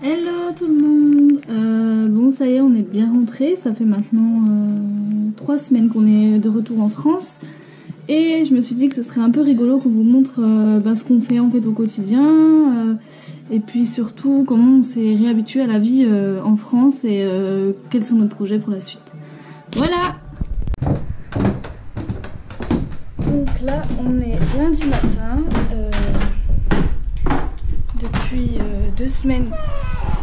Hello tout le monde. Bon, ça y est, on est bien rentré. Ça fait maintenant 3 semaines qu'on est de retour en France. Et je me suis dit que ce serait un peu rigolo qu'on vous montre ce qu'on fait en fait au quotidien. Et puis surtout comment on s'est réhabitué à la vie en France et quels sont nos projets pour la suite. Voilà. Donc là, on est lundi matin. Depuis 2 semaines,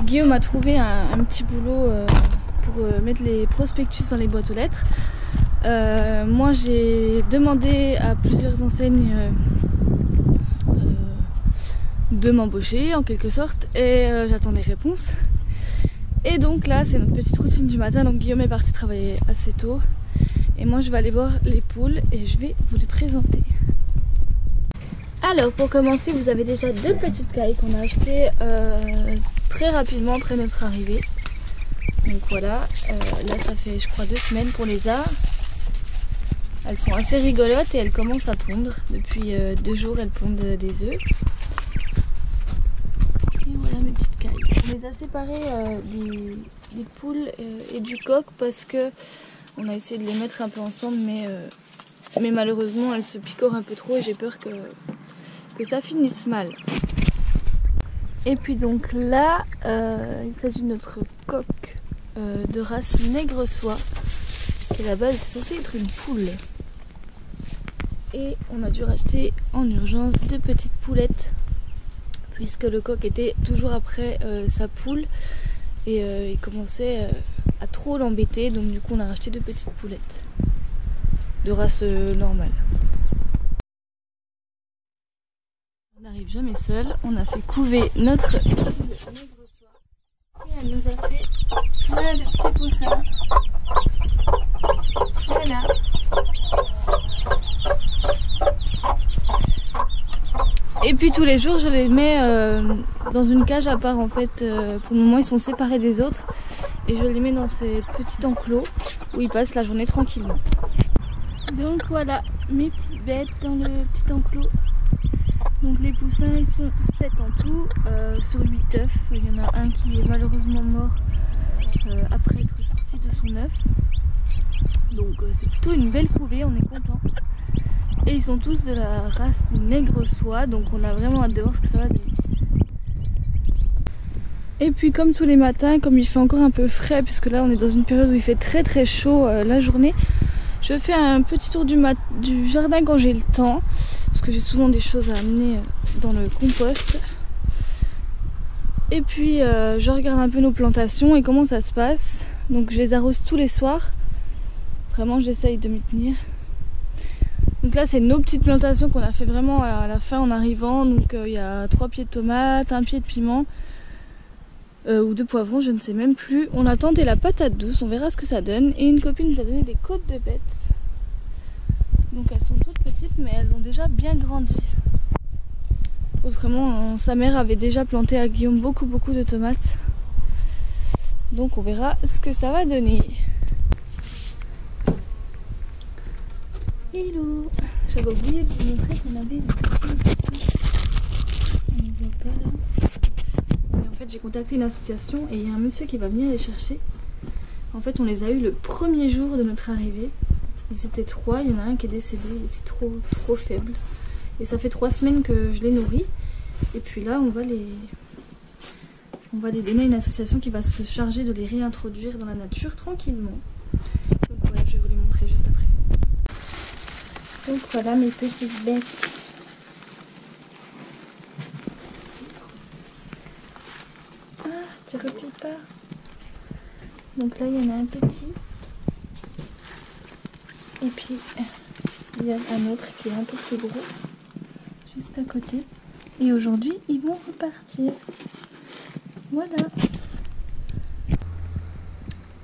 Guillaume a trouvé un petit boulot pour mettre les prospectus dans les boîtes aux lettres. Moi j'ai demandé à plusieurs enseignes de m'embaucher en quelque sorte et j'attends des réponses. Et donc là c'est notre petite routine du matin, donc Guillaume est parti travailler assez tôt et moi je vais aller voir les poules et je vais vous les présenter. Alors pour commencer, vous avez déjà 2 petites cailles qu'on a achetées très rapidement après notre arrivée. Donc voilà, là ça fait je crois 2 semaines qu'on les a. Elles sont assez rigolotes et elles commencent à pondre. Depuis 2 jours elles pondent des œufs. Et voilà mes petites cailles. On les a séparées des poules et du coq parce que on a essayé de les mettre un peu ensemble mais malheureusement elles se picorent un peu trop et j'ai peur que ça finisse mal. Et puis donc là, il s'agit de notre coq de race nègre soie, qui à la base est censé être une poule. Et on a dû racheter en urgence 2 petites poulettes, puisque le coq était toujours après sa poule et il commençait à trop l'embêter, donc du coup on a racheté 2 petites poulettes de race normale. On n'arrive jamais seul, on a fait couver notre nègre soie et elle nous a fait plein de petits poussins. Voilà. Et puis tous les jours je les mets dans une cage à part en fait. Pour le moment ils sont séparés des autres et je les mets dans ces petits enclos où ils passent la journée tranquillement. Donc voilà mes petites bêtes dans le petit enclos. Donc les poussins ils sont 7 en tout, sur 8 œufs. Il y en a un qui est malheureusement mort après être sorti de son œuf. Donc c'est plutôt une belle couvée, on est content. Et ils sont tous de la race nègre soie, donc on a vraiment hâte de voir ce que ça va donner. Et puis comme tous les matins, comme il fait encore un peu frais, puisque là on est dans une période où il fait très très chaud la journée, je fais un petit tour du jardin quand j'ai le temps, parce que j'ai souvent des choses à amener dans le compost. Et puis je regarde un peu nos plantations et comment ça se passe. Donc je les arrose tous les soirs. Vraiment j'essaye de m'y tenir. Donc là c'est nos petites plantations qu'on a fait vraiment à la fin en arrivant. Donc il y a 3 pieds de tomates, 1 pied de piment. Ou 2 poivrons, je ne sais même plus. On a tenté la patate douce, on verra ce que ça donne. Et une copine nous a donné des côtes de bêtes. Donc elles sont toutes petites mais elles ont déjà bien grandi. Autrement, sa mère avait déjà planté à Guillaume beaucoup de tomates. Donc on verra ce que ça va donner. Hello! J'avais oublié de vous montrer qu'on avait des petits ici. On ne voit pas là. Et en fait j'ai contacté une association et il y a un monsieur qui va venir les chercher. En fait on les a eu le premier jour de notre arrivée. Ils étaient 3, il y en a un qui est décédé, il était trop faible. Et ça fait 3 semaines que je les nourris. Et puis là on va les donner à une association qui va se charger de les réintroduire dans la nature tranquillement. Donc voilà, je vais vous les montrer juste après. Donc voilà mes petites bêtes. Ah, tu replies pas. Donc là il y en a un petit. Et puis il y a un autre qui est un peu plus gros, juste à côté. Et aujourd'hui ils vont repartir. Voilà.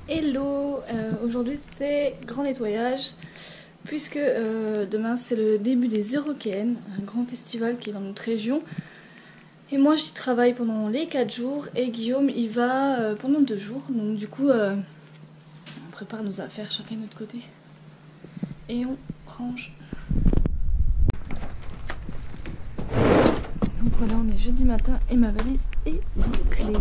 Hello, aujourd'hui c'est grand nettoyage. Puisque demain c'est le début des Eurokéennes, un grand festival qui est dans notre région. Et moi j'y travaille pendant les 4 jours et Guillaume il va pendant 2 jours. Donc du coup on prépare nos affaires chacun de notre côté. Et on range. Donc Voilà, on est jeudi matin et ma valise est bouclée.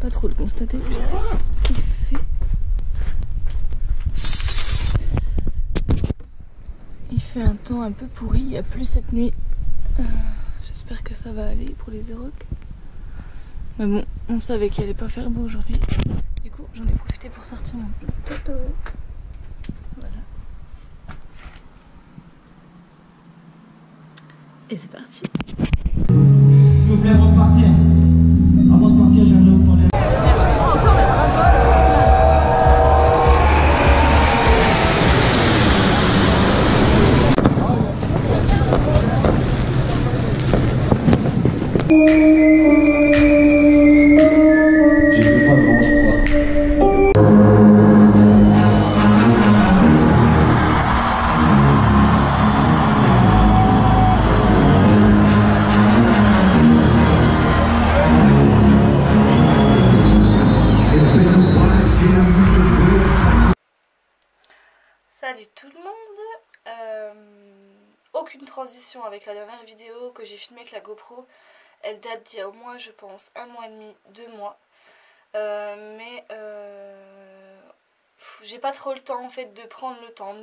Pas trop le constater puisqu'il fait un temps un peu pourri, il y a plu cette nuit. J'espère que ça va aller pour les Eurocs. Mais bon, on savait qu'il allait pas faire beau aujourd'hui. Du coup, j'en ai profité pour sortir mon toto. Voilà. Et c'est parti. S'il vous plaît, avant de partir, j'aimerais vous parler. J'étais pas devant, je crois. Salut tout le monde. Aucune transition avec la dernière vidéo que j'ai filmée avec la GoPro. Elle date d'il y a au moins, je pense, 1 mois et demi, 2 mois. J'ai pas trop le temps en fait de prendre le temps.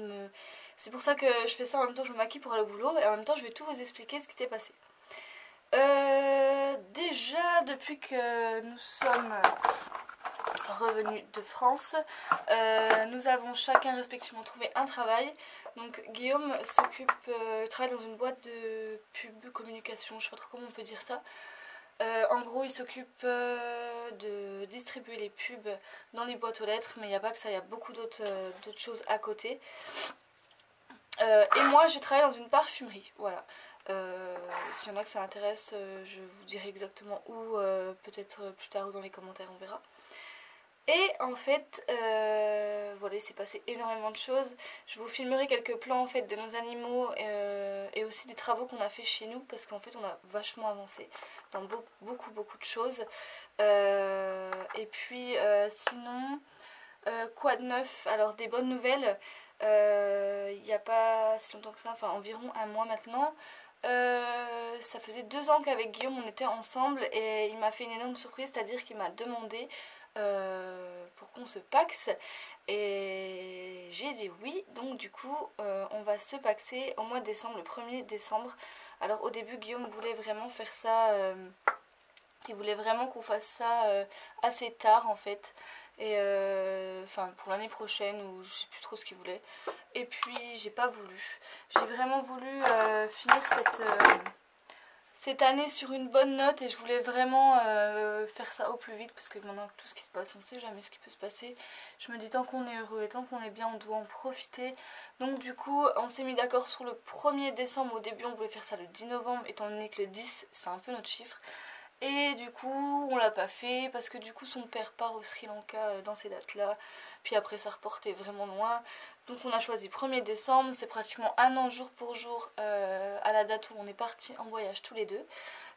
C'est pour ça que je fais ça en même temps que je me maquille pour aller au boulot. Et en même temps je vais tout vous expliquer ce qui s'est passé. Déjà depuis que nous sommes revenus de France, nous avons chacun respectivement trouvé un travail. Donc Guillaume travaille dans une boîte de pub communication, je sais pas trop comment on peut dire ça. En gros il s'occupe de distribuer les pubs dans les boîtes aux lettres, mais il n'y a pas que ça, il y a beaucoup d'autres choses à côté. Et moi je travaille dans une parfumerie, voilà. S'il y en a que ça intéresse, je vous dirai exactement où, peut-être plus tard ou dans les commentaires, on verra. Et en fait, voilà, il s'est passé énormément de choses. Je vous filmerai quelques plans en fait de nos animaux et aussi des travaux qu'on a fait chez nous, parce qu'en fait on a vachement avancé dans beaucoup de choses. Et puis sinon, quoi de neuf? Alors des bonnes nouvelles. Il n'y a pas si longtemps que ça, enfin environ 1 mois maintenant. Ça faisait 2 ans qu'avec Guillaume on était ensemble et il m'a fait une énorme surprise, c'est-à-dire qu'il m'a demandé pour qu'on se paxe et j'ai dit oui. Donc du coup on va se paxer au mois de décembre, le 1er décembre. Alors au début Guillaume voulait vraiment faire ça, il voulait vraiment qu'on fasse ça assez tard en fait, et enfin pour l'année prochaine, ou je sais plus trop ce qu'il voulait. Et puis j'ai pas voulu, j'ai vraiment voulu finir cette année sur une bonne note, et je voulais vraiment faire ça au plus vite, parce que maintenant tout ce qui se passe, on ne sait jamais ce qui peut se passer. Je me dis tant qu'on est heureux et tant qu'on est bien, on doit en profiter. Donc du coup on s'est mis d'accord sur le 1er décembre. Au début on voulait faire ça le 10 novembre, étant donné que le 10 c'est un peu notre chiffre. Et du coup on l'a pas fait parce que du coup son père part au Sri Lanka dans ces dates là, puis après ça reportait vraiment loin. Donc on a choisi 1er décembre, c'est pratiquement 1 an jour pour jour à la date où on est parti en voyage tous les deux.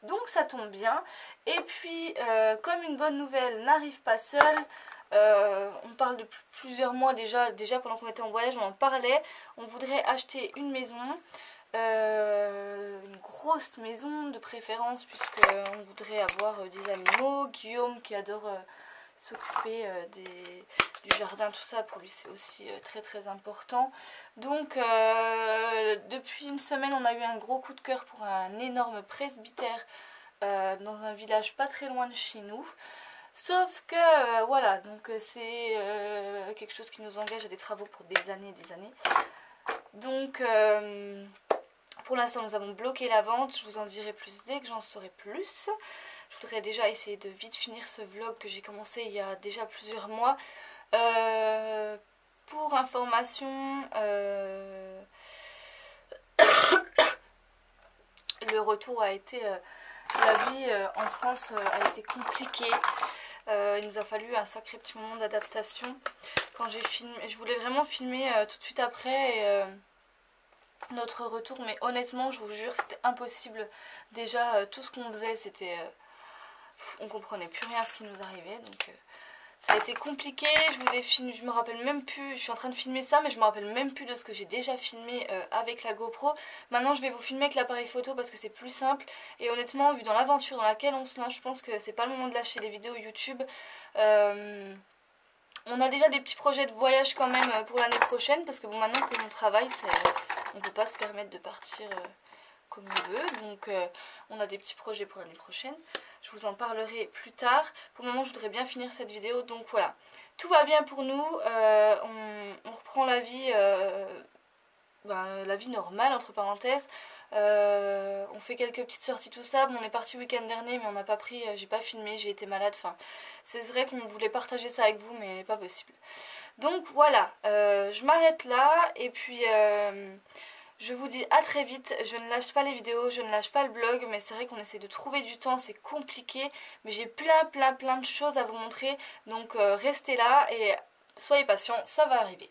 Donc ça tombe bien. Et puis comme une bonne nouvelle n'arrive pas seule, on parle de plusieurs mois déjà pendant qu'on était en voyage, on en parlait. On voudrait acheter une maison. Une grosse maison de préférence, puisqu'on voudrait avoir des animaux. Guillaume qui adore s'occuper du jardin, tout ça, pour lui c'est aussi très important. Donc depuis une semaine on a eu un gros coup de cœur pour un énorme presbytère dans un village pas très loin de chez nous. Sauf que voilà, donc c'est quelque chose qui nous engage à des travaux pour des années et des années. Donc pour l'instant nous avons bloqué la vente, je vous en dirai plus dès que j'en saurai plus. Je voudrais déjà essayer de vite finir ce vlog que j'ai commencé il y a déjà plusieurs mois. Pour information, le retour a été, la vie en France a été compliquée. Il nous a fallu un sacré petit moment d'adaptation. Quand j'ai filmé, je voulais vraiment filmer tout de suite après notre retour, mais honnêtement je vous jure c'était impossible. Déjà tout ce qu'on faisait c'était on comprenait plus rien à ce qui nous arrivait, donc Ça a été compliqué, je me rappelle même plus, je suis en train de filmer ça mais je me rappelle même plus de ce que j'ai déjà filmé avec la GoPro. Maintenant je vais vous filmer avec l'appareil photo parce que c'est plus simple et honnêtement vu dans l'aventure dans laquelle on se lance, je pense que c'est pas le moment de lâcher les vidéos YouTube. On a déjà des petits projets de voyage quand même pour l'année prochaine parce que bon maintenant que mon travail on peut pas se permettre de partir comme on veut, donc on a des petits projets pour l'année prochaine. Je vous en parlerai plus tard. Pour le moment je voudrais bien finir cette vidéo, donc voilà. Tout va bien pour nous, on reprend la vie normale entre parenthèses. On fait quelques petites sorties tout ça. Bon, on est parti le week-end dernier mais on n'a pas pris, j'ai pas filmé, j'ai été malade. Enfin, c'est vrai qu'on voulait partager ça avec vous mais pas possible. Donc voilà, je m'arrête là et puis je vous dis à très vite. Je ne lâche pas les vidéos, je ne lâche pas le blog, mais c'est vrai qu'on essaie de trouver du temps, c'est compliqué, mais j'ai plein de choses à vous montrer, donc restez là et soyez patients, ça va arriver.